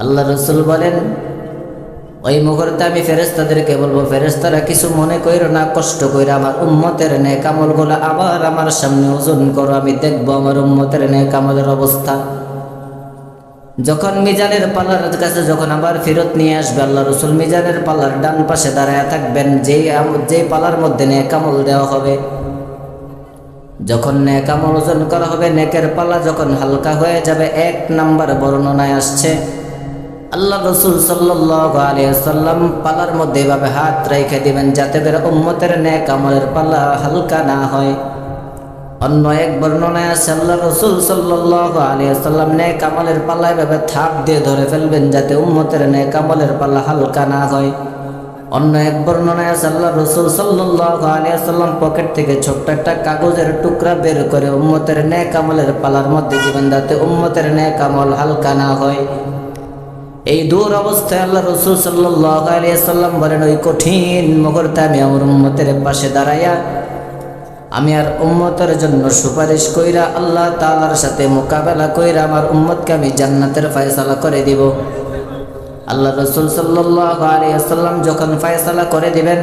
আল্লাহ রসুল বলেন, ওই মুহূর্তে আমি ফেরেশতাদেরকে বলবো, ফেরেশতারা কিছু মনে কইরো না, কষ্ট কইরা আমার উম্মতের নেক আমলগুলো আবার আমার সামনে ওজন করো, আমি দেখবো আমার উম্মতের নেক আমলের অবস্থা। যখন মিজানের পাল্লার কাছে যখন আবার ফেরত নিয়ে আসবে, আল্লাহ রসুল মিজানের পাল্লার ডান পাশে দাঁড়ায় থাকবেন, যেই পাল্লার মধ্যে নেক আমল দেওয়া হবে। যখন নেক আমল ওজন করা হবে, নেকের পাল্লা যখন হালকা হয়ে যাবে, 1 নাম্বার বর্ণনায় আসছে আল্লাহ রসুল সাল্লাল্লাহু আলাইহি ওয়াসাল্লাম পাল্লার মধ্যে এভাবে হাত রেখে দিবেন যাতে করে উম্মতের নেক আমলের পাল্লা হালকা না হয়। অন্য এক বর্ণনায় আছে আল্লাহ রসুল সাল্লাল্লাহু আলাইহি ওয়াসাল্লাম নেক আমলের পাল্লা এভাবে থাপ দিয়ে ধরে ফেলবেন যাতে উম্মতের নেক আমলের পাল্লা হালকা না হয়। অন্য এক বর্ণনায় আছে আল্লাহ রসুল সাল্লাল্লাহু আলাইহি ওয়াসাল্লাম পকেট থেকে ছোট্ট একটা কাগজের টুকরা বের করে উম্মতের নেক আমলের পাল্লার মধ্যে দিবেন যাতে উম্মতের নেক আমল হালকা না হয়। এই দূর অবস্থায় আল্লাহ রসুল সাল্লাল্লাহু আলাইহি ওয়াসাল্লাম বলেন, ওই কঠিন মুহূর্তে আমি আমার উম্মতের পাশে দাঁড়াইয়া আমি আর উম্মতের জন্য সুপারিশ কইরা আল্লাহ তাআলার সাথে মোকাবেলা কইরা আমার উম্মতকে আমি জান্নাতের ফয়সালা করে দিব। আল্লাহ রসুল সাল্লাল্লাহু আলাইহি ওয়াসাল্লাম যখন ফয়সালা করে দিবেন,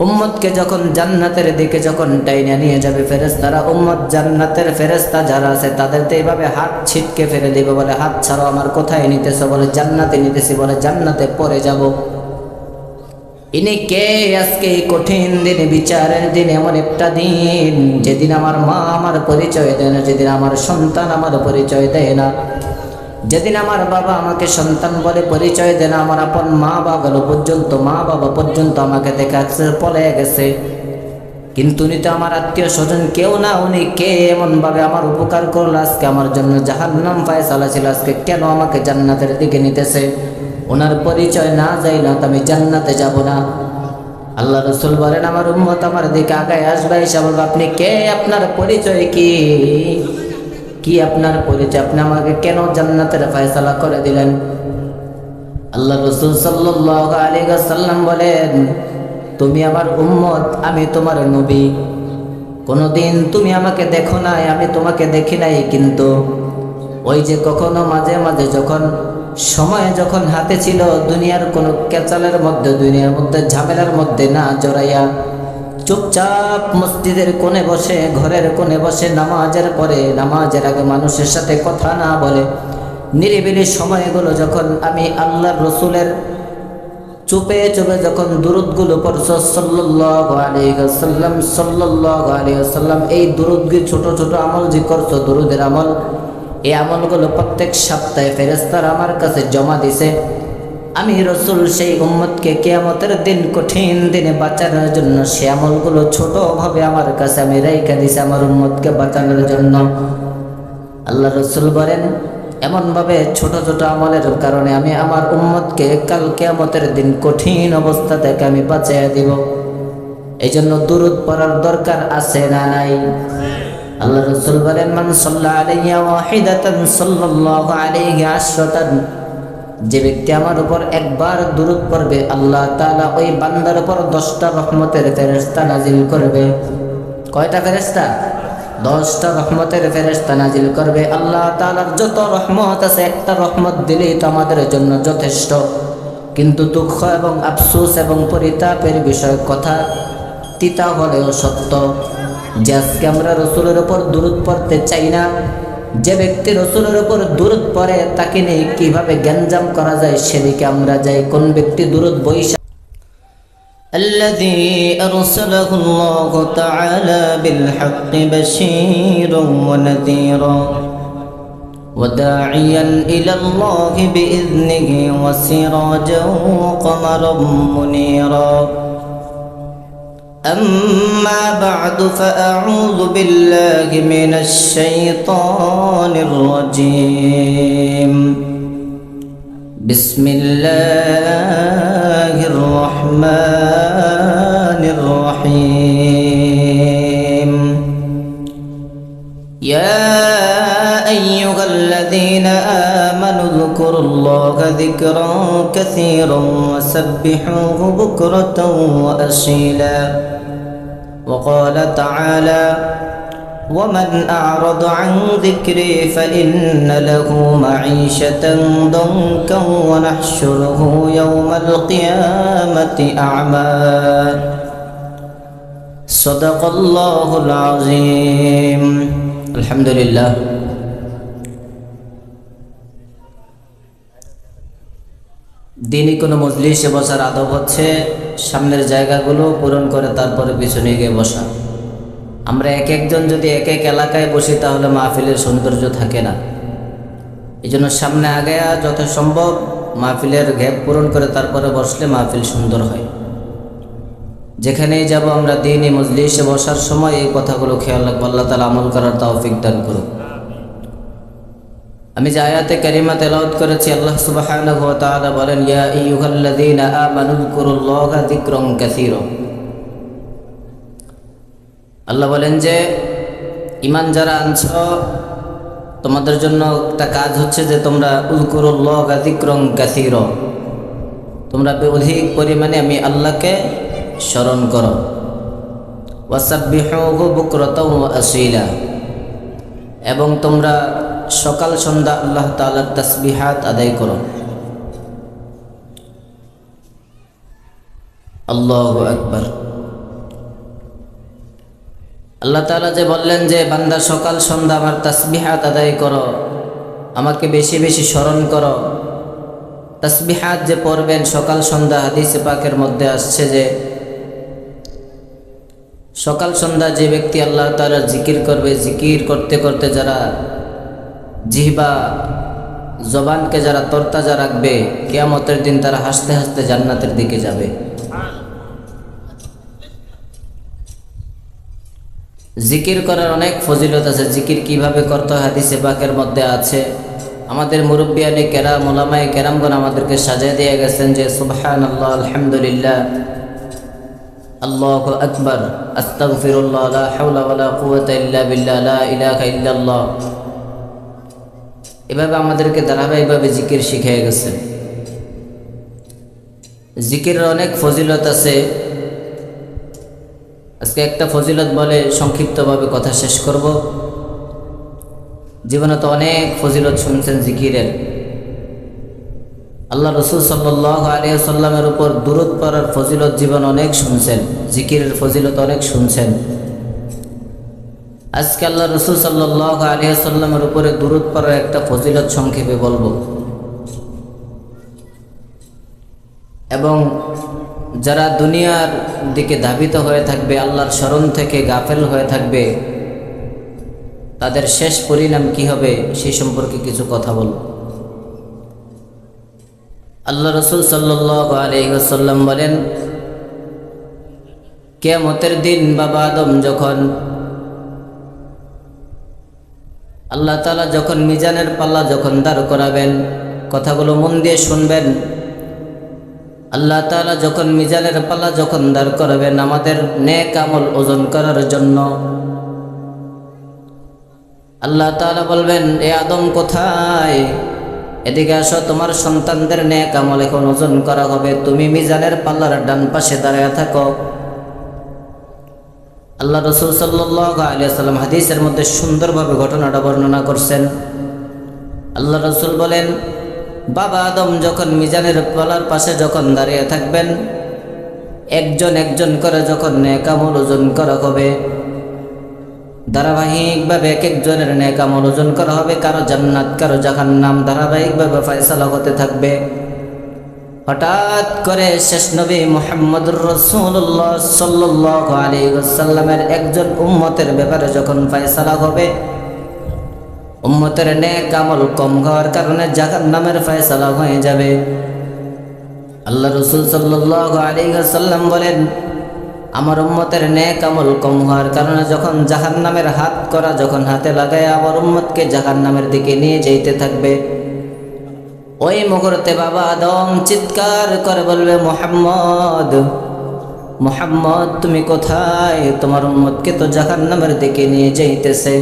উম্মতকে যখন জান্নাতের দিকে যখন টাইনা নিয়ে যাবে ফেরেশতারা, উম্মত জান্নাতের ফেরেশতা যারা আছে তাদেরকে এইভাবে হাত ছিটকে ফেলে দিবে, বলে হাত ছাড়ো, আমার কোথায় নিতেছো? বলে জান্নাতে নিতেছি। বলে জান্নাতে পরে যাব। ইনি কে? আজকে এই কঠিন দিনে, বিচারের দিন, এমন একটা দিন যেদিন আমার মা আমার পরিচয় দেয় না, যেদিন আমার সন্তান আমার পরিচয় দেয় না, যেদিন আমার বাবা আমাকে সন্তান বলে পরিচয় দেয় না, আমার আপন মা বাবা পর্যন্ত আমাকে দেখে পলে গেছে, কিন্তু উনি তো আমার আত্মীয় স্বজন কেউ না। উনি কে? এমনভাবে আমার উপকার করলো, আজকে আমার জন্য জাহান্নাম ফায়সালা ছিল, আজকে কেন আমাকে জান্নাতের দিকে নিতেছে? ওনার পরিচয় না যাই না তো আমি জান্নাতে যাব না। আল্লাহ রসুল বলেন, আমার উম্মত আমার দিকে আগায় আসবে, এসে বলবে, আপনি কে? আপনার পরিচয় কি? কি আপনার পরিচয়? আপনি আমাকে কেন জান্নাতের ফয়সালা করে দিলেন? আল্লাহ রসুল সাল্লাল্লাহু আলাইহি ওয়াসাল্লাম বলেন, তুমি আমার উম্মত, আমি তোমার নবী। কোনোদিন তুমি আমাকে দেখো নাই, আমি তোমাকে দেখি নাই, কিন্তু ওই যে কখনো মাঝে মাঝে যখন সময় যখন হাতে ছিল, দুনিয়ার কোনো কেচালের মধ্যে, দুনিয়ার মধ্যে ঝামেলার মধ্যে না জড়াইয়া চুপচাপ মসজিদের কোণে বসে, ঘরের কোণে বসে নামাজের পরে, নামাজের আগে মানুষের সাথে কথা না বলে নিরিবিলি সময়গুলো যখন আমি আল্লাহর রসুলের চুপে চুপে যখন দুরুদগুলো পড়ছো সাল্লাল্লাহু আলাইহি ওয়াসাল্লাম, সাল্লাল্লাহু আলাইহি ওয়াসাল্লাম, এই দুরুদগুলো ছোট ছোট আমল যে করছো, দুরুদের আমল, এই আমলগুলো প্রত্যেক সপ্তাহে ফেরেশতারা আমার কাছে জমা দিছে। আমি রসুল সেই উম্মতকে কিয়ামতের দিন, কঠিন দিনে বাঁচানোর জন্য সে আমলগুলো ছোটভাবে আমার কাছে আমি রেখে দিছি আমার উম্মতকে বাঁচানোর জন্য। আল্লাহ রসুল বলেন, এমনভাবে ছোট ছোট আমলের কারণে আমি আমার উম্মতকে কাল কিয়ামতের দিন কঠিন অবস্থা থেকে আমি বাঁচিয়ে দিব। এই জন্য দুরূদ পড়ার দরকার আছে না নাই? আল্লাহ রসুল বলেন, মান সাল্লা আলাইয়া ওয়াহিদাতান সাল্লাল্লাহু আলাইহি আশরাতান, যে ব্যক্তি আমার উপর একবার দুরূদ পড়বে, আল্লাহ তাআলা ওই বান্দার উপর 10টা রহমতের ফেরেশতা নাজিল করবে। কয়টা ফেরেশতা? 10টা রহমতের ফেরেশতা নাজিল করবে। আল্লাহ তাআলার যত রহমত আছে, একটা রহমত দিলেই তো আমাদের জন্য যথেষ্ট। কিন্তু দুঃখ এবং আফসোস এবং পরিতাপের বিষয়, কথা তিতা হলেও সত্য, যে আজকে আমরা রসুলের উপর দুরূদ পড়তে চাই না। যে ব্যক্তি রসুলের উপর দুরূদ পড়ে তাকে নিয়ে কিভাবে গ্যাঞ্জাম করা যায় সেদিকে আমরা যাই। কোন ব্যক্তি দুরূদ বৈশা الذي أرسله الله تعالى بالحق بشيرا ونذيرا وداعيا إلى الله بإذنه وسراجا وقمرا منيرا. أما بعد فأعوذ بالله من الشيطان الرجيم. بسم الله الرحمن الرحيم. يا أيها الذين آمنوا اذكروا الله ذكرا كثيرا وسبحوه بكرة وأصيلا. وقال تعالى: ومن أعرض عن ذكري فإن له معيشة ضنكا ونحشره يوم القيامة أعمى صدق الله العظيم الحمد لله দিনই কোনো মজলিসে বসার আদব হচ্ছে সামনের জায়গাগুলো পূরণ করে তারপরে পিছনে গিয়ে বসা। আমরা এক একজন যদি এক এক এলাকায় বসি তাহলে মাহফিলের সৌন্দর্য থাকে না। এই জন্য সামনে আগায়া যত সম্ভব মাহফিলের গ্যাপ পূরণ করে তারপরে বসলে মাহফিল সুন্দর হয়। যেখানেই যাব আমরা দিনই মজলিসে বসার সময় এই কথাগুলো খেয়াল রাখবো। আল্লাহ তাআলা আমল করার তৌফিক দান করুন। আমি যে আয়াতে কারিমা তেলাওয়াত করেছি, আল্লাহ সুবহানাহু ওয়া তাআলা বলেন, ইয়া আইয়ুহাল্লাযীনা আমানু যকুরুল্লাহা যিকরান কাসীরা। আল্লাহ বলেন যে ঈমান যারা আনছ তোমাদের জন্য একটা কাজ হচ্ছে যে তোমরা উযকুরুল্লাহা যিকরান কাসীরা, তোমরা অধিক পরিমাণে আমি আল্লাহকে স্মরণ করো। ওয়াসাব্বিহুহু বুকরাতাও ওয়া আসীলা, এবং তোমরা সকাল সন্ধ্যা আল্লাহ তাআলার তাসবিহাত আদায় করো। আল্লাহু আকবার। আল্লাহ তাআলা যে বললেন যে বান্দা সকাল সন্ধ্যা আমার তাসবিহাত আদায় করো, আমাকে বেশি বেশি স্মরণ করো। তাসবিহাত যে পড়বেন সকাল সন্ধ্যা, হাদিসে পাকের মধ্যে আসছে যে সকাল সন্ধ্যা যে ব্যক্তি আল্লাহ তাআলার জিকির করবে, জিকির করতে করতে যারা জিহবা জবানকে যারা তরতাজা রাখবে, কিয়ামতের দিন তারা হাসতে হাসতে জান্নাতের দিকে যাবে। জিকির করার অনেক ফজিলত আছে। জিকির কিভাবে করতে হয় হাদিসে পাকের মধ্যে আছে। আমাদের মুরব্বিয়ানে কেরাম, ওলামায়ে কেরামগণ আমাদেরকে সাজিয়ে দিয়ে গেছেন যে সুবহানাল্লাহ, আলহামদুলিল্লাহ, আল্লাহু আকবার, আস্তাগফিরুল্লাহ, লা হাওলা ওয়ালা কুওয়াতা ইল্লা বিল্লাহ, লা ইলাহা ইল্লাল্লাহ। এভাবে আমাদেরকে ধারাবাহিকভাবে জিকির শিখিয়ে গেছেন। জিকিরের অনেক ফজিলত আছে। আজকে একটা ফজিলত বলে সংক্ষিপ্তভাবে কথা শেষ করব। জীবনে তো অনেক ফজিলত শুনছেন জিকিরের। আল্লাহ রাসূল সাল্লাল্লাহু আলাইহি ওয়াসাল্লামের উপর দুরূদ পড়ার ফজিলত জীবন অনেক শুনছেন, জিকিরের ফজিলত অনেক শুনছেন। আজকে আল্লাহ রাসূল সাল্লাল্লাহু আলাইহি ওয়াসাল্লামের উপরে দুরূদ পড়ার একটা ফজিলত সংক্ষেপে বলবো। এবং যারা দুনিয়ার দিকে ধাবিত হয়ে থাকবে, আল্লাহর স্মরণ থেকে গাফেল হয়ে থাকবে, তাদের শেষ পরিণাম কি হবে সেই সম্পর্কে কিছু কথা বলব। আল্লাহ রাসূল সাল্লাল্লাহু আলাইহি ওয়াসাল্লাম বলেন, কিয়ামতের দিন বাবা আদম যখন আল্লাহ তাআলা যখন মিজানের পাল্লা যখন দাঁড় করাবেন, কথাগুলো মন দিয়ে শুনবেন। আল্লাহ তাআলা যখন মিজানের পাল্লা যখন দাঁড় করাবেন আমাদের নেক আমল ওজন করার জন্য, আল্লাহ তাআলা বলবেন, এ আদম কোথায়, এদিকে আসো, তোমার সন্তানদের নেক আমল এখন ওজন করা হবে, তুমি মিজানের পাল্লার ডান পাশে দাঁড়ায় থাকো। আল্লাহ রাসূল সাল্লাল্লাহু আলাইহি ওয়াসাল্লাম হাদিসের মধ্যে সুন্দরভাবে ঘটনাটা বর্ণনা করছেন। আল্লাহ রাসূল বলেন, বাবা আদম যখন মিজানের পাল্লার পাশে যখন দাঁড়িয়ে থাকবেন, একজন একজন করে যখন নেক আমল ওজন করা হবে, ধারাবাহিকভাবে এক একজনের নেক আমল ওজন করা হবে, কারো জান্নাত কারো জাহান্নাম ধারাবাহিকভাবে ফয়সালা হতে থাকবে। হঠাৎ করে শেষ নবী মুহাম্মদুর রাসূলুল্লাহ সাল্লাল্লাহু আলাইহি ওয়াসাল্লামের একজন উম্মতের ব্যাপারে যখন ফয়সালা হবে, উম্মতের নেক আমল কম হওয়ার কারণে জাহান্নামের ফয়সালা হয়ে যাবে। আল্লাহ রাসূল সাল্লাল্লাহু আলাইহি ওয়াসাল্লাম বলেন, আমার উম্মতের নেক আমল কম হওয়ার কারণে যখন জাহান্নামের হাত করা যখন হাতে লাগায় আমার উম্মতকে জাহান্নামের দিকে নিয়ে যেতে থাকবে, ওই মুহূর্তে বাবা আদম চিৎকার করে বলবে, মুহাম্মদ, মুহাম্মদ তুমি কোথায়, তোমার উম্মতকে তো জাহান্নামের দিকে নিয়ে যাইতেছে।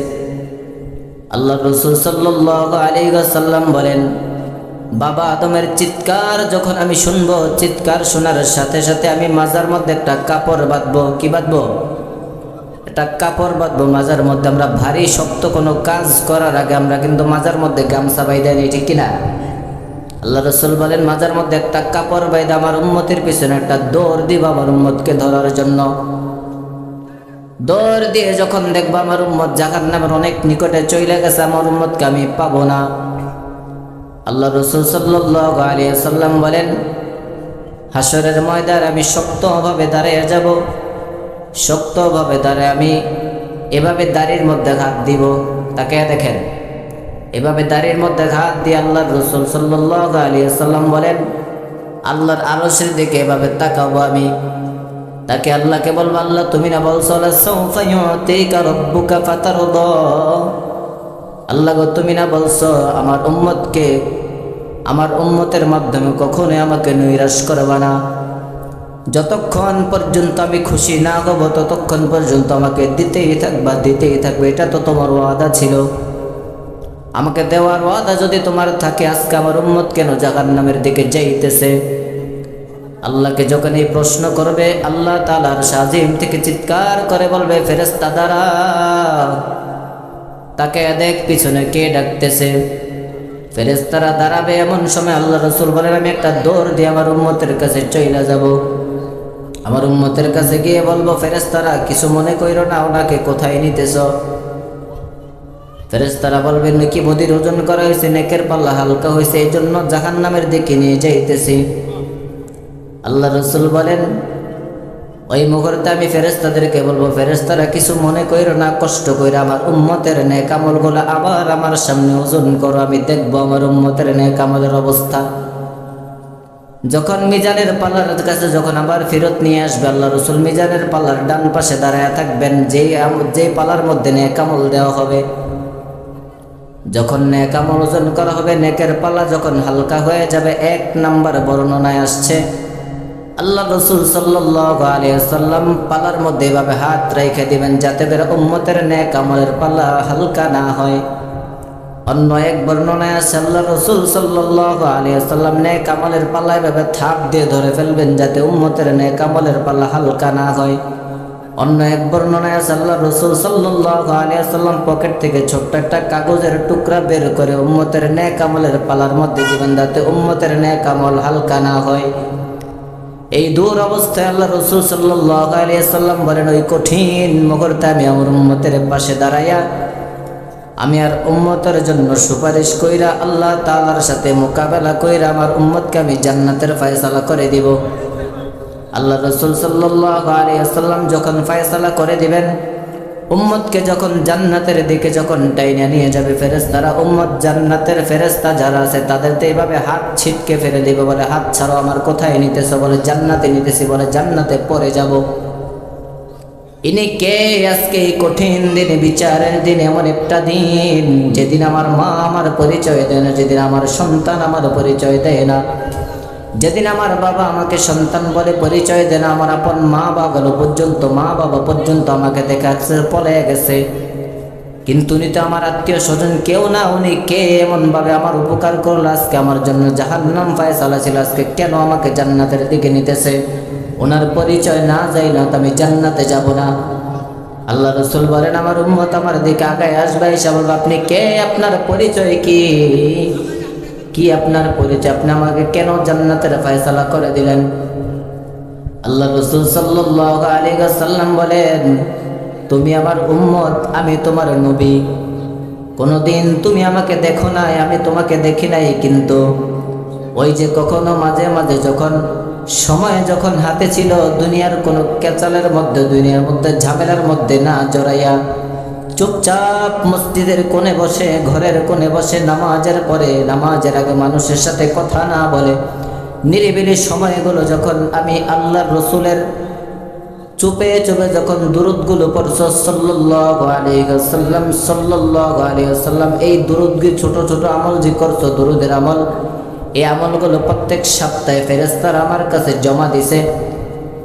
আল্লাহ রাসূল সাল্লাল্লাহু আলাইহি ওয়াসাল্লাম বলেন, বাবা আদমের চিৎকার যখন আমি শুনবো, চিৎকার শোনার সাথে সাথে আমি মাজার মধ্যে একটা কাপড় বাঁধবো। কি বাঁধবো? একটা কাপড় বাঁধবো মাজার মধ্যে, আমরা ভারী শক্ত কোনো কাজ করার আগে আমরা কিন্তু মাজার মধ্যে গামছা বাইদা নিই, ঠিক কিনা? আল্লাহ রসুল বলেন মাজার মধ্যে একটা কাপড় বাইদা আমার উম্মতের পিছনে একটা দৌড় দিব আমার উম্মতকে ধরার জন্য। দৌড় দিয়ে যখন দেখবো আমার উম্মত জাহান্নামের অনেক নিকটে চলে গেছে, আমার উম্মতকে আমি পাবো না। আল্লাহ রসুল সাল্লাল্লাহু আলাইহি ওয়াসাল্লাম বলেন হাসরের ময়দানে আমি শক্তভাবে দাঁড়িয়ে যাব, শক্তভাবে দাঁড়িয়ে আমি এভাবে দাড়ির মধ্যে হাত দিব। তাকে দেখেন, এভাবে দাড়ির মধ্যে হাত দিয়ে আল্লাহ রসুল সাল্লাল্লাহু আলাইহি ওয়াসাল্লাম বলেন আল্লাহর আরশের দিকে এভাবে তাকাবো আমি। তাকে আল্লাহকে বলবো, আল্লাহ তুমি না বলছো লাসাউফা ইউতিকা রাব্বুকা ফাতারদা, আল্লাহ গো তুমি না বলছো আমার উম্মতকে, আমার উম্মতের মাধ্যমে কখনোই আমাকে নৈরাশ করবা না। যতক্ষণ পর্যন্ত আমি খুশি না হব ততক্ষণ পর্যন্ত আমাকে দিতেই থাকবা, দিতেই থাকবে। এটা তো তোমার ওয়াদা ছিল, আমাকে দেওয়ার ওয়াদা যদি তোমার থাকে, আজকে আমার উম্মত কেন জাহান্নামের দিকে যাইতেছে? আল্লাহকে যখন এই প্রশ্ন করবে, আল্লাহ তাআলার শাজিম থেকে চিৎকার করে বলবে ফেরেশতা দাঁড়া, তাকে দেখ পিছনে কে ডাকতেছে। ফেরেশতারা দাঁড়াবে, এমন সময় আল্লাহ রসুল বলেন আমি একটা দৌড় দিয়ে আমার উম্মতের কাছে চলে যাব। আমার উম্মতের কাছে গিয়ে বলবো ফেরেশতারা কিছু মনে কইরো না, ওনাকে কোথায় নিতেছ? ফেরেশতারা বলবেন নাকি বদির ওজন করা হয়েছে, নেকের পাল্লা হালকা হয়েছে, এই জন্য জাহান্নামের দিকে নিয়ে যাইতেছি। আল্লাহ রসুল বলেন ওই মুহূর্তে আমি ফেরেশতাদেরকে বলবো ফেরেশতারা কিছু মনে কইরো না, কষ্ট কইরা আমার উম্মতের নেক আমলগুলো আবার আমার সামনে ওজন করো, আমি দেখবো আমার উম্মতের নেক আমলের অবস্থা। যখন মিজানের পাল্লার কাছে যখন আবার ফেরত নিয়ে আসবে, আল্লাহ রসুল মিজানের পাল্লার ডান পাশে দাঁড়ায় থাকবেন, যে পাল্লার মধ্যে নেক আমল দেওয়া হবে। যখন নেক আমল ওজন করা হবে, নেকের পাল্লা যখন হালকা হয়ে যাবে, 1 নাম্বার বর্ণনায় আসছে আল্লাহ রসুল সাল্লাল্লাহু আলাইহি ওয়াসাল্লাম পাল্লার মধ্যে এভাবে হাত রেখে দিবেন যাতে করে উম্মতের নেক আমলের পাল্লা হালকা না হয়। অন্য এক বর্ণনায় আছে আল্লাহ রসুল সাল্লাল্লাহু আলাইহি ওয়াসাল্লাম নেক আমলের পাল্লা এভাবে থাপ দিয়ে ধরে ফেলবেন যাতে উম্মতের নেক আমলের পাল্লা হালকা না হয়। অন্য এক বর্ণনায় আছে আল্লাহ রসুল সাল্লাল্লাহু আলাইহি ওয়াসাল্লাম পকেট থেকে ছোট্ট একটা কাগজের টুকরা বের করে উম্মতের নেক আমলের পাল্লার মধ্যে দিবেন যাতে উম্মতের নেক আমল হালকা না হয়। এই দূর অবস্থায় আল্লাহ রসুল সাল্লাল্লাহু আলাইহি ওয়াসাল্লাম বলেন ওই কঠিন মুহূর্তে আমি আমার উম্মতের পাশে দাঁড়াইয়া আমি আর উম্মতের জন্য সুপারিশ কইরা আল্লাহ তাআলার সাথে মোকাবেলা কইরা আমার উম্মতকে আমি জান্নাতের ফয়সালা করে দিব। আল্লাহ রসুল সাল্লাল্লাহু আলাইহি ওয়াসাল্লাম যখন ফয়সালা করে দিবেন, উম্মতকে যখন জান্নাতের দিকে যখন টাইনা নিয়ে যাবে ফেরেশতারা, উম্মত জান্নাতের ফেরেশতা যারা আছে তাদেরকে এইভাবে হাত ছিটকে ফেলে দিবে, বলে হাত ছাড়ো, আমার কোথায় নিতেছ? বলে জান্নাতে নিতেছি। বলে জান্নাতে পরে যাব। ইনি কে? আজকে এই কঠিন দিনে, বিচারের দিন, এমন একটা দিন যেদিন আমার মা আমার পরিচয় দেয় না, যেদিন আমার সন্তান আমার পরিচয় দেয় না, যেদিন আমার বাবা আমাকে সন্তান বলে পরিচয় দেয় না, আমার আপন মা বাবা পর্যন্ত আমাকে দেখে পলে গেছে, কিন্তু উনি তো আমার আত্মীয় স্বজন কেউ না। উনি কে? এমন ভাবে আমার উপকার করলো, আজকে আমার জন্য জাহান্নাম ফয়সালা ছিল, আজকে কেন আমাকে জান্নাতের দিকে নিতেছে? ওনার পরিচয় না যাই না তো আমি জান্নাতে যাব না। আল্লাহ রসুল বলেন আমার উম্মত আমার দিকে আগায় আসবে, এসে বলবে আপনি কে? আপনার পরিচয় কি? কি আপনার পরিচয়? আপনি আমাকে কেন জান্নাতের ফয়সালা করে দিলেন? আল্লাহ রসুল সাল্লাল্লাহু আলাইহি ওয়াসাল্লাম বলেন তুমি আমার উম্মত, আমি তোমার নবী। কোনোদিন তুমি আমাকে দেখো নাই, আমি তোমাকে দেখি নাই, কিন্তু ওই যে কখনো মাঝে মাঝে যখন সময় যখন হাতে ছিল, দুনিয়ার কোনো কেচালের মধ্যে, দুনিয়ার মধ্যে ঝামেলার মধ্যে না জড়াইয়া চুপচাপ মসজিদের কোণে বসে, ঘরের কোণে বসে নামাজের পরে, নামাজের আগে মানুষের সাথে কথা না বলে নিরিবিলি সময়গুলো যখন আমি আল্লাহর রসুলের চুপে চুপে যখন দুরুদগুলো পড়ছো সাল্লাল্লাহু আলাইহি ওয়াসাল্লাম, সাল্লাল্লাহু আলাইহি ওয়াসাল্লাম, এই দুরুদগুলো ছোট ছোট আমল যে করছো, দুরুদের আমল, এই আমলগুলো প্রত্যেক সপ্তাহে ফেরেশতারা আমার কাছে জমা দিছে।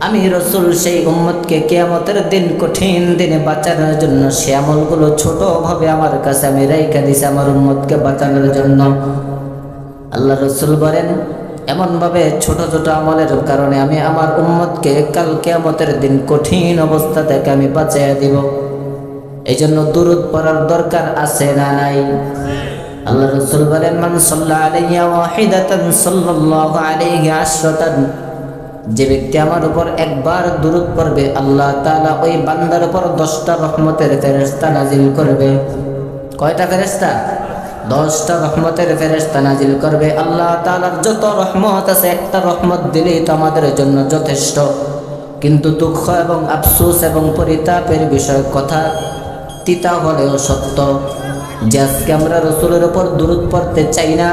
আমি রসুল সেই উম্মতকে কিয়ামতের দিন, কঠিন দিনে বাঁচানোর জন্য সে আমলগুলো ছোটভাবে আমার কাছে আমি রেখে দিছি আমার উম্মতকে বাঁচানোর জন্য। আল্লাহ রসুল বলেন এমনভাবে ছোট ছোট আমলের কারণে আমি আমার উম্মতকে কাল কিয়ামতের দিন কঠিন অবস্থা থেকে আমি বাঁচিয়ে দিব। এই জন্য দুরূদ পড়ার দরকার আছে না নাই? আল্লাহ রাসূল বলেন, মান সাল্লা আলাইহি ওয়াহিদাতান সাল্লাল্লাহু আলাইহি আশরাতান, যে ব্যক্তি আমার উপর একবার দুরূদ পড়বে আল্লাহ তাআলা ওই বান্দার উপর 10টা রহমতের ফেরেশতা নাজিল করবে। কয়টা ফেরেশতা? 10টা রহমতের ফেরেশতা নাজিল করবে। আল্লাহ তাআলার যত রহমত আছে, একটা রহমত দিলেই তো আমাদের জন্য যথেষ্ট। কিন্তু দুঃখ এবং আফসোস এবং পরিতাপের বিষয়, কথা তিতা হলেও সত্য, যে আজকে আমরা রসুলের উপর দুরূদ পড়তে চাই না।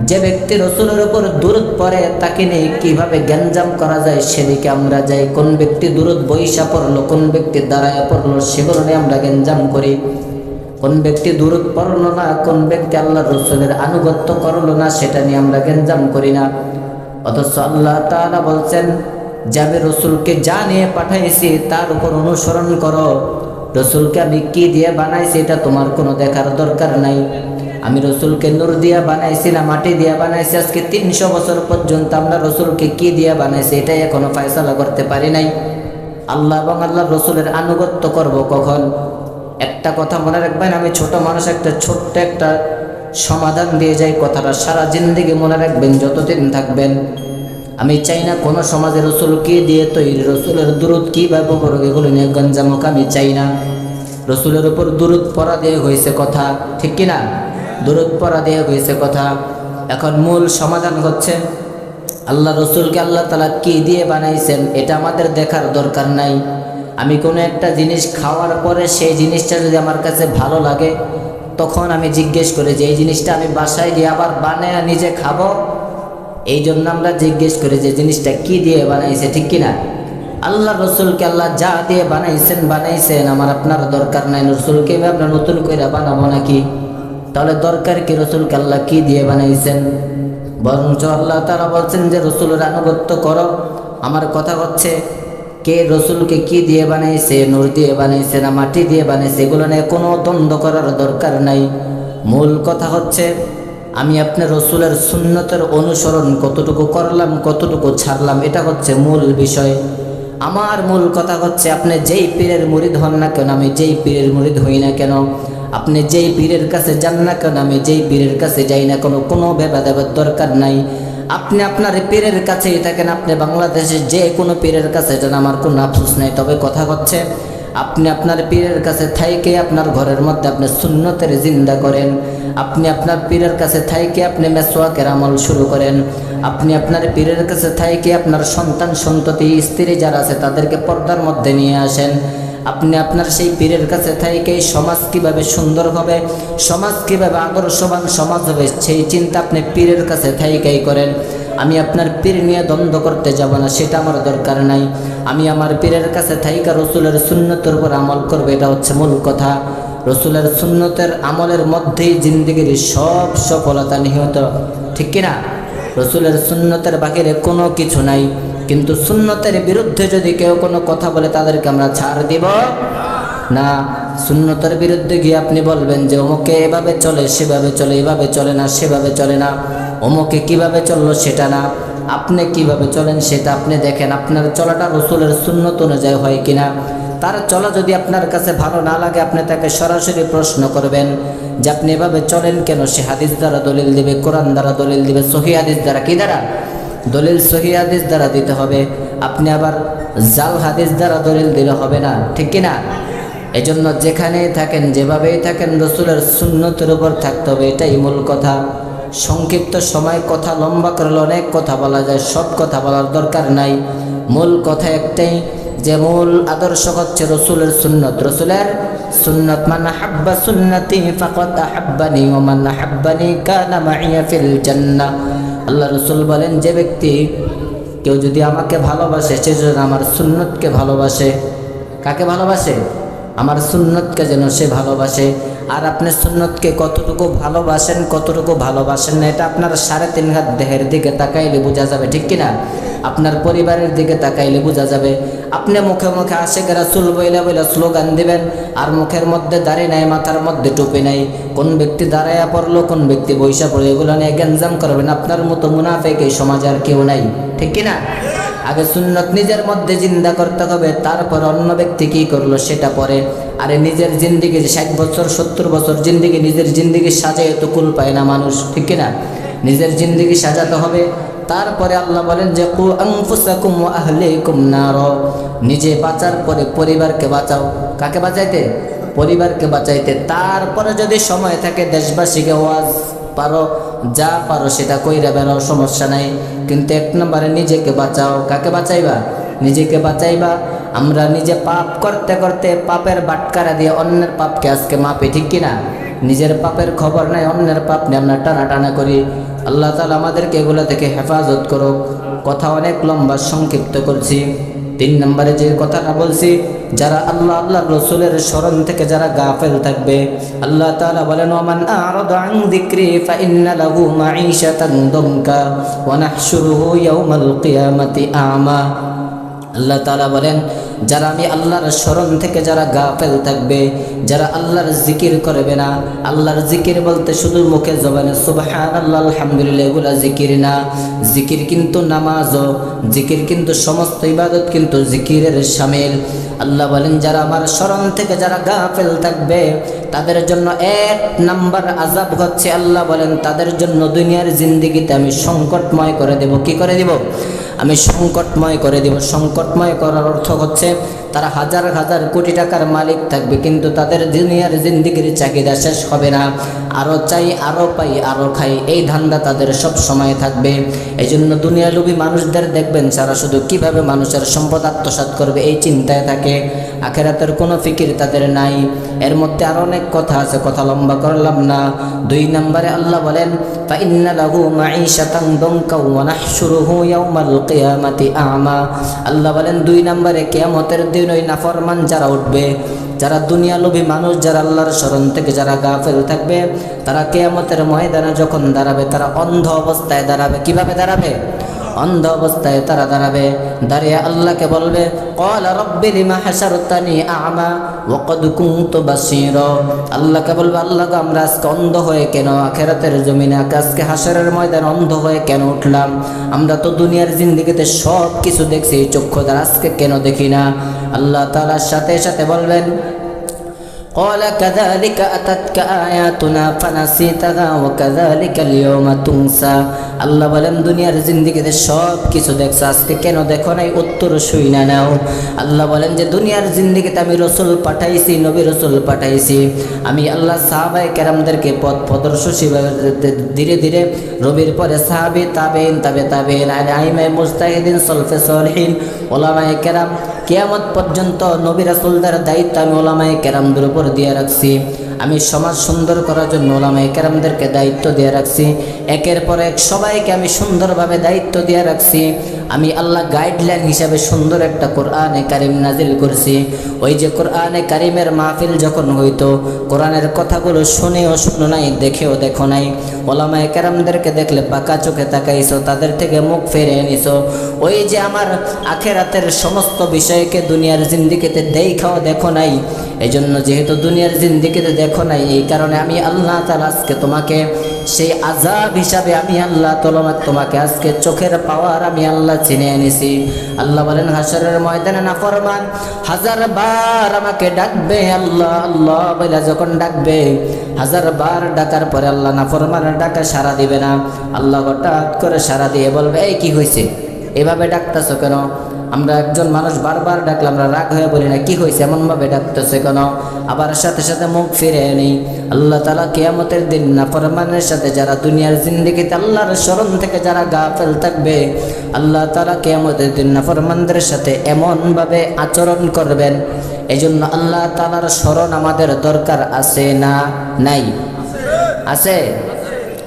যে ব্যক্তি রসুলের উপর দুরূদ পড়ে তাকে নিয়ে কীভাবে গ্যাঞ্জাম করা যায় সেদিকে আমরা যাই। কোন ব্যক্তি দুরূদ বইসা পড়লো, কোন ব্যক্তি দাঁড়ায় পড়লো, সেগুলো নিয়ে আমরা গ্যাঞ্জাম করি। কোন ব্যক্তি দুরূদ পড়লো না, কোন ব্যক্তি আল্লাহ রসুলের আনুগত্য করলো না, সেটা নিয়ে আমরা গ্যাঞ্জাম করি না। অথচ আল্লাহ তাআলা বলছেন যে আমি রসুলকে যা নিয়ে পাঠাইছি তার উপর অনুসরণ করো। রসুলকে আমি কি দিয়ে বানাইছি এটা তোমার কোনো দেখার দরকার নাই। আমি রসুলকে নূর দিয়া বানাইছি না মাটি দিয়া বানাইছি, আজকে 300 বছর পর্যন্ত আমরা রসুলকে কি দিয়া বানাইছি এটাই এখনো ফয়সালা করতে পারি নাই। আল্লাহ এবং আল্লাহ রসুলের আনুগত্য করব কখন? একটা কথা মনে রাখবেন, আমি ছোট মানুষ, একটা ছোট্ট একটা সমাধান দিয়ে যাই, কথাটা সারা জিন্দেগি মনে রাখবেন যতদিন থাকবেন। আমি চাই না কোনো সমাজে রসুল কি দিয়ে তৈরি, রসুলের দুরূদ কীভাবে পড়ো এগুলো নিয়ে গঞ্জামক আমি চাই না। রসুলের উপর দুরূদ পড়া দিয়ে হয়েছে কথা, ঠিক কিনা? দুরূদ পড়া দিয়ে হয়েছে কথা। এখন মূল সমাধান হচ্ছে আল্লাহ রসুলকে আল্লাহ তাআলা কি দিয়ে বানাইছেন এটা আমাদের দেখার দরকার নাই। আমি কোনো একটা জিনিস খাওয়ার পরে সেই জিনিসটা যদি আমার কাছে ভালো লাগে, তখন আমি জিজ্ঞেস করি যে এই জিনিসটা আমি বাসায় গিয়ে আবার বানায় নিজে খাবো। এই জন্য আমরা জিজ্ঞেস করি যে জিনিসটা কি দিয়ে বানাইছে, ঠিক কিনা? আল্লাহ রসুলকে আল্লাহ যা দিয়ে বানাইছেন, আমার আপনার দরকার নাই। রসুলকে আমরা নতুন করে বানাবো নাকি? তাহলে দরকার কি রসুলকে আল্লাহ কি দিয়ে বানাইছেন? বরঞ্চ আল্লাহ তাআলা বলছেন যে রসুলের আনুগত্য করো। আমার কথা হচ্ছে কে রসুলকে কি দিয়ে বানাইছে, নূর দিয়ে বানাইছে না মাটি দিয়ে বানাইছে, এগুলো নিয়ে কোনো দ্বন্দ্ব করার দরকার নাই। মূল কথা হচ্ছে আমি আপনার রসুলের সুন্নতের অনুসরণ কতটুকু করলাম, কতটুকু ছাড়লাম, এটা হচ্ছে মূল বিষয়। আমার মূল কথা হচ্ছে আপনি যেই পীরের মুরিদ হন না কেন, আমি যেই পীরের মুরিদ হই না কেন, আপনি যেই পীরের কাছে যান না কেন, আমি যেই পীরের কাছে যাই না কেন, কোনো ভেদাভেদের দরকার নাই। আপনি আপনার পীরের কাছেই থাকেন, আপনি বাংলাদেশে যে কোনো পীরের কাছে যান, আমার কোনো আফসোস নেই। তবে কথা হচ্ছে আপনি আপনার পীরের কাছে থাইকে আপনার ঘরের মধ্যে আপনি সুন্নতের জিন্দা করেন। আপনি আপনার পীরের কাছে থাইকে আপনি মেসওয়াকের আমল শুরু করেন। আপনি আপনার পীরের কাছে থাইকে আপনার সন্তান সন্ততি স্ত্রী যারা আছে তাদেরকে পর্দার মধ্যে নিয়ে আসেন। আপনি আপনার সেই পীরের কাছে থাইকে সমাজ কীভাবে সুন্দর হবে, সমাজ কীভাবে আদর্শবান সমাজ হবে, সেই চিন্তা আপনি পীরের কাছে থাইকেই করেন। আমি আপনার পীর নিয়ে দ্বন্দ্ব করতে যাব না, সেটা আমার দরকার নাই। আমি আমার পীরের কাছে থাইকা রসুলের সুন্নতের উপর আমল করবো, এটা হচ্ছে মূল কথা। রসুলের সুন্নতের আমলের মধ্যেই জিন্দগির সব সফলতা নিহিত, ঠিক কিনা? রসুলের সুন্নতের বাহিরে কোনো কিছু নাই। কিন্তু সুন্নতের বিরুদ্ধে যদি কেউ কোনো কথা বলে তাদেরকে আমরা ছাড় দিব না। সুন্নতের বিরুদ্ধে গিয়ে আপনি বলবেন যে অমুকে এভাবে চলে, সেভাবে চলে, এভাবে চলে না, সেভাবে চলে না, অমুকে কিভাবে চললো সেটা না, আপনি কিভাবে চলেন সেটা আপনি দেখেন। আপনার চলাটা রসুলের সুন্নত অনুযায়ী হয় কিনা। তার চলা যদি আপনার কাছে ভালো না লাগে, আপনি তাকে সরাসরি প্রশ্ন করবেন যে আপনি এভাবে চলেন কেন। সে হাদিস দ্বারা দলিল দিবে, কোরআন দ্বারা দলিল দিবে, সহি হাদিস দ্বারা, কি দ্বারা দলিল? সহি হাদিস দ্বারা দিতে হবে। আপনি আবার জাল হাদিস দ্বারা দলিল দিলে হবে না, ঠিক কিনা? এজন্য যেখানেই থাকেন, যেভাবেই থাকেন, রসুলের সুন্নতের উপর থাকতে হবে, এটাই মূল কথা। সংক্ষিপ্ত সময় কথা লম্বা করলে অনেক কথা বলা যায়, সব কথা বলার দরকার নাই। মূল কথা একটাই, যে মূল আদর্শ হচ্ছে রসুলের সুন্নত। রসুলের সুন্নত, মান হাব্বা সুন্নতি ফাকাদ আহাব্বানি ওয়া মান আহাব্বানি কানা মাইয়া ফিল জান্নাহ। আল্লাহ রসুল বলেন যে ব্যক্তি কেউ যদি আমাকে ভালোবাসে সে যেন আমার সুন্নতকে ভালোবাসে। কাকে ভালোবাসে? আমার সুন্নতকে যেন সে ভালোবাসে। আর আপনি সুন্নতকে কতটুকু ভালোবাসেন, কতটুকু ভালোবাসেন না, এটা আপনার 3.5 হাত দেহের দিকে তাকাইলে বোঝা যাবে, ঠিক কিনা? আপনার পরিবারের দিকে তাকাইলে বোঝা যাবে। আপনি মুখে মুখে আশিক রাসূল বইলা বইলা স্লোগান দিবেন, আর মুখের মধ্যে দাড়ি নাই, মাথার মধ্যে টুপি নাই। কোন ব্যক্তি দাঁড়ায়া পড়লো, কোন ব্যক্তি বইসা পড়লো, এগুলো নিয়ে গ্যাঞ্জাম করবেন। আপনার মতো মুনাফিক এই সমাজে আর কেউ নাই, ঠিক কিনা? আগে সুন্নত নিজের মধ্যে জিন্দা করতে হবে, তারপর অন্য ব্যক্তি কি করলো সেটা পরে। আরে নিজের জিন্দিগি 60 বছর 70 বছর জিন্দিগি, নিজের জিন্দিগি সাজায় তো কুল পায় না মানুষ, ঠিক কিনা? নিজের জিন্দিগি সাজাতে হবে। তারপরে আল্লাহ বলেন যে কু আনফুসাকুম ওয়া আহলিকুম নার, নিজে বাঁচার পরে পরিবারকে বাঁচাও। কাকে বাঁচাইতে? পরিবারকে বাঁচাইতে। তারপরে যদি সময় থাকে দেশবাসীকে ওয়াজ পারো, যা পারো সেটা কইরা বেরো, সমস্যা নাই। কিন্তু 1 নম্বরে নিজেকে বাঁচাও। কাকে বাঁচাইবা? নিজেকে বাঁচাইবা। আমরা নিজে পাপ করতে করতে পাপের বাটকারা দিয়ে অন্যের পাপকে আজকে মাপি, ঠিক কিনা? নিজের পাপের খবর নাই, অন্যের পাপ নিয়ে আমরা টানা টানা করি। আল্লাহ তাআলা আমাদেরকে এগুলো থেকে হেফাজত করুক। কথা অনেক লম্বা, সংক্ষিপ্ত করছি। 3 নম্বরে যে কথাটা বলছি, যারা আল্লাহ আল্লাহর রাসূলের স্মরণ থেকে যারা গাফেল থাকবে, আল্লাহ তাআলা বলেন ওমান আ'রাদা আন যিকরি ফাইন্না লাহু মাঈশাতান দনকা ওয়া নাহশুরুহু ইয়াওমাল কিয়ামাতি আ'মা। আল্লাহ তাআলা বলেন যারা আমি আল্লাহর স্মরণ থেকে যারা গাফেল থাকবে, যারা আল্লাহর জিকির করবে না, আল্লাহর জিকির বলতে শুধু মুখে জবানে সুবহানাল্লাহ আলহামদুলিল্লাহ এগুলা জিকির না। জিকির কিন্তু নামাজও, জিকির কিন্তু সমস্ত ইবাদত কিন্তু জিকিরের শামিল। আল্লাহ বলেন যারা আমার স্মরণ থেকে যারা গাফেল থাকবে তাদের জন্য 1 নাম্বার আযাব হচ্ছে, আল্লাহ বলেন তাদের জন্য দুনিয়ার জিন্দেগিতে আমি সংকটময় করে দেব। কি করে দিব? আমি সংকটময় করে দেব। সংকটময় করার অর্থ হচ্ছে তারা হাজার হাজার কোটি টাকার মালিক থাকবে, কিন্তু তাদের দুনিয়ার জিন্দেগির চাহিদা শেষ হবে না। আরও চাই, আরও পাই, আরও খাই, এই ধান্দা তাদের সব সময় থাকবে। এই জন্য দুনিয়ালোভী মানুষদের দেখবেন যারা শুধু কিভাবে মানুষের সম্পদ আত্মসাৎ করবে এই চিন্তায় থাকে, আখেরাতের কোনো ফিকির তাদের নাই। এর মধ্যে আরও অনেক কথা আছে, কথা লম্বা করলাম না। 2 নম্বরে আল্লাহ বলেন ফাইন্না লাহু মাঈশাতান দনকা ওয়া নাহশুরুহু ইয়াওমাল কিয়ামাতি আ'মা। আল্লাহ বলেন 2 নম্বরে কিয়ামতের দিন ওই নাফরমান যারা উঠবে, যারা দুনিয়ালোভী মানুষ, যারা আল্লাহর স্মরণ থেকে যারা গাফেল থাকবে, তারা কিয়ামতের ময়দানে যখন দাঁড়াবে তারা অন্ধ অবস্থায় দাঁড়াবে। কিভাবে দাঁড়াবে? অন্ধ অবস্থায় তারা দাঁড়াবে। দাঁড়িয়ে আল্লাহকে বলবে ক্বালা রাব্বি লিমা হাশারতানি আ'মা ওয়া ক্বাদ কুনতু বাসীরা। আল্লাহকে বলবে আল্লাহ গো আমরা আজকে অন্ধ হয়ে কেন আখিরাতের জমিনে আজকে হাশরের ময়দানে অন্ধ হয়ে কেন উঠলাম? আমরা তো দুনিয়ার জিন্দেগিতে সব কিছু দেখছি এই চক্ষু দ্বারা, আজকে কেন দেখি না? আল্লাহ তাআলার সাথে সাথে বলবেন قال كذلك أتتك آياتنا فنسيتها وكذلك اليوم تنسى। আল্লাহ বলেন দুনিয়ার জিন্দেগিতে সব কিছু দেখছো, আজকে কেন দেখো নাই? উত্তর শুই না নাও। আল্লাহ বলেন যে দুনিয়ার জিন্দেগিতে আমি রসুল পাঠাইছি, নবী রসুল পাঠাইছি, আমি আল্লাহ সাহাবায়ে কেরামদেরকে পথ প্রদর্শী ধীরে ধীরে রবির পরে সাহাবী, তাবেঈন, তাবেঈন, আইমায়ে মুজতাহিদিন, সলফে সলিহিন, উলামায়ে কেরাম, কিয়ামত পর্যন্ত নবী রাসূলদের দায়িত্ব আমি উলামায়ে কেরামদের উপর দিয়ে রাখছি। আমি সমাজ সুন্দর করার জন্য উলামায়ে কেরামদেরকে দায়িত্ব দিয়ে রাখছি। একের পর এক সবাইকে আমি সুন্দরভাবে দায়িত্ব দিয়ে রাখছি। আমি আল্লাহ গাইডলাইন হিসাবে সুন্দর একটা কোরআনে কারিম নাজিল করছি। ওই যে কোরআনে কারিমের মাহফিল যখন হইতো, কোরআনের কথাগুলো শুনেও শুনো নাই, দেখেও দেখো নাই, উলামায়ে কেরামদেরকে দেখলে বাঁকা চোখে তাকাইছো, তাদের থেকে মুখ ফিরিয়ে নিছো। ওই যে আমার আখিরাতের সমস্ত বিষয়কে দুনিয়ার জিন্দেগিতে দেখাও দেখো নাই। এই জন্য যেহেতু দুনিয়ার জিন্দেগিতে দেখো নাই, এই কারণে আমি আল্লাহ তাআলা আজকে তোমাকে সেই আযাব হিসাবে আমি আল্লাহ তোমাকে আজকে চোখের পাওয়ার আমি আল্লাহ চিনে এনেছি। আল্লাহ বলেন হাশরের ময়দানে নাফরমান 1000 বার আমাকে ডাকবে, আল্লাহ আল্লাহ বলে যখন ডাকবে 1000 বার ডাকার পরে আল্লাহ নাফরমানের ডাকে সাড়া দিবে না। আল্লাহ হঠাৎ করে সাড়া দিয়ে বলবে এই কি হয়েছে, এভাবে ডাকতেছো কেন? আমরা একজন মানুষ বারবার ডাকলে আমরা রাগ হয়ে বলি না, কি হয়েছে এমনভাবে ডাকতেছে কেন? আবার সাথে সাথে মুখ ফিরে নেই। আল্লাহ তাআলা কিয়ামতের দিন নাফরমানের সাথে যারা দুনিয়ার জিন্দেগিতে আল্লাহর স্মরণ থেকে যারা গাফেল থাকবে, আল্লাহ তাআলা কিয়ামতের দিন নাফরমানদের সাথে এমনভাবে আচরণ করবেন। এই জন্য আল্লাহ তাআলার স্মরণ আমাদের দরকার আছে না নাই? আছে।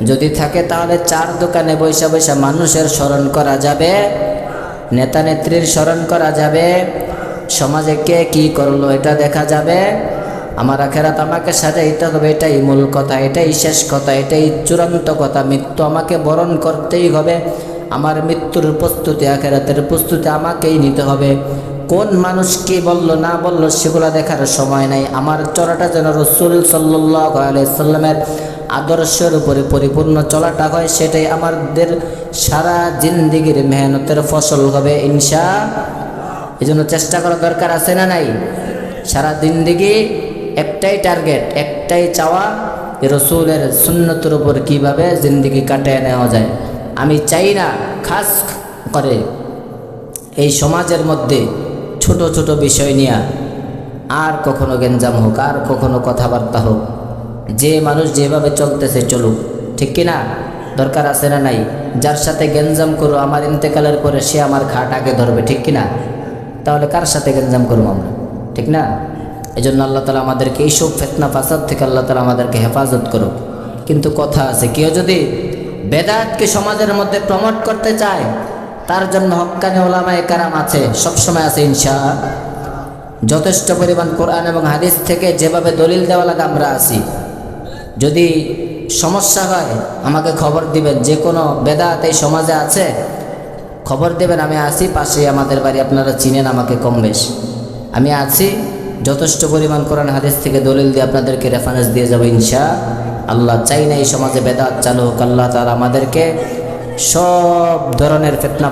যদি থাকে তাহলে 4 দোকানে বৈশা বৈশা মানুষের স্মরণ করা যাবে, নেতা নেত্রীর স্মরণ করা যাবে, সমাজে কে কি করলো এটা দেখা যাবে। আমার আখিরাত আমাকে সাজাইতে হবে, এটাই মূল কথা, এটাই শেষ কথা, এটাই চূড়ান্ত কথা। মৃত্যু আমাকে বরণ করতেই হবে। আমার মৃত্যুর প্রস্তুতি, আখিরাতের প্রস্তুতি আমাকেই নিতে হবে। কোন মানুষ কি বলল না বলল সেগুলো দেখার সময় নাই। আমার চলাটা যেন রাসূল সাল্লাল্লাহু আলাইহি সাল্লামের আদর্শের উপরে পরিপূর্ণ চলাটা হয়, সেটাই আমাদের সারা জিন্দেগির মেহনতের ফসল হবে ইনশাআল্লাহ। এই জন্য চেষ্টা করা দরকার আছে না নাই? সারা জিন্দেগি একটাই টার্গেট, একটাই চাওয়া, রাসূলের সুন্নতের উপর কীভাবে জিন্দেগি কাটিয়ে নেওয়া যায়। আমি চাই না খাস করে এই সমাজের মধ্যে ছোট ছোট বিষয় নিয়ে আর কখনো গেঞ্জাম হোক, আর কখনো কথাবার্তা হোক। যে মানুষ যেভাবে চলতেছে চলুক, ঠিক কিনা? দরকার আছে না নাই? যার সাথে গেঞ্জাম করো আমার ইন্তেকালের পরে সে আমার খাট আগে ধরবে, ঠিক কিনা? তাহলে কার সাথে গেঞ্জাম করবো আমরা, ঠিক না? এই জন্য আল্লাহ তালা আমাদেরকে এইসব ফিতনা ফাসাদ থেকে আল্লাহ তালা আমাদেরকে হেফাজত করুক। কিন্তু কথা আছে, কেউ যদি বেদাতকে সমাজের মধ্যে প্রমোট করতে চায়, তার জন্য হক্কানি ওলামায়ে কেরাম আছে, সবসময় আছে ইনশাআল্লাহ। যথেষ্ট পরিমাণ কোরআন এবং হাদিস থেকে যেভাবে দলিল দেওয়া লাগে আমরা আছি। যদি সমস্যা হয় আমাকে খবর দিবেন, যে কোনো বেদাত এই সমাজে আছে খবর দেবেন, আমি আছি, পাশে আমাদের বাড়ি, আপনারা চিনেন আমাকে কম বেশ, আমি আছি। যথেষ্ট পরিমাণ কোরআন হাদিস থেকে দলিল দিয়ে আপনাদেরকে রেফারেন্স দিয়ে যাবো ইনশাআল্লাহ। চাই না এই সমাজে বেদাত চালু হোক। আল্লাহ তাআলা আমাদেরকে সব ধরনের ফিতনা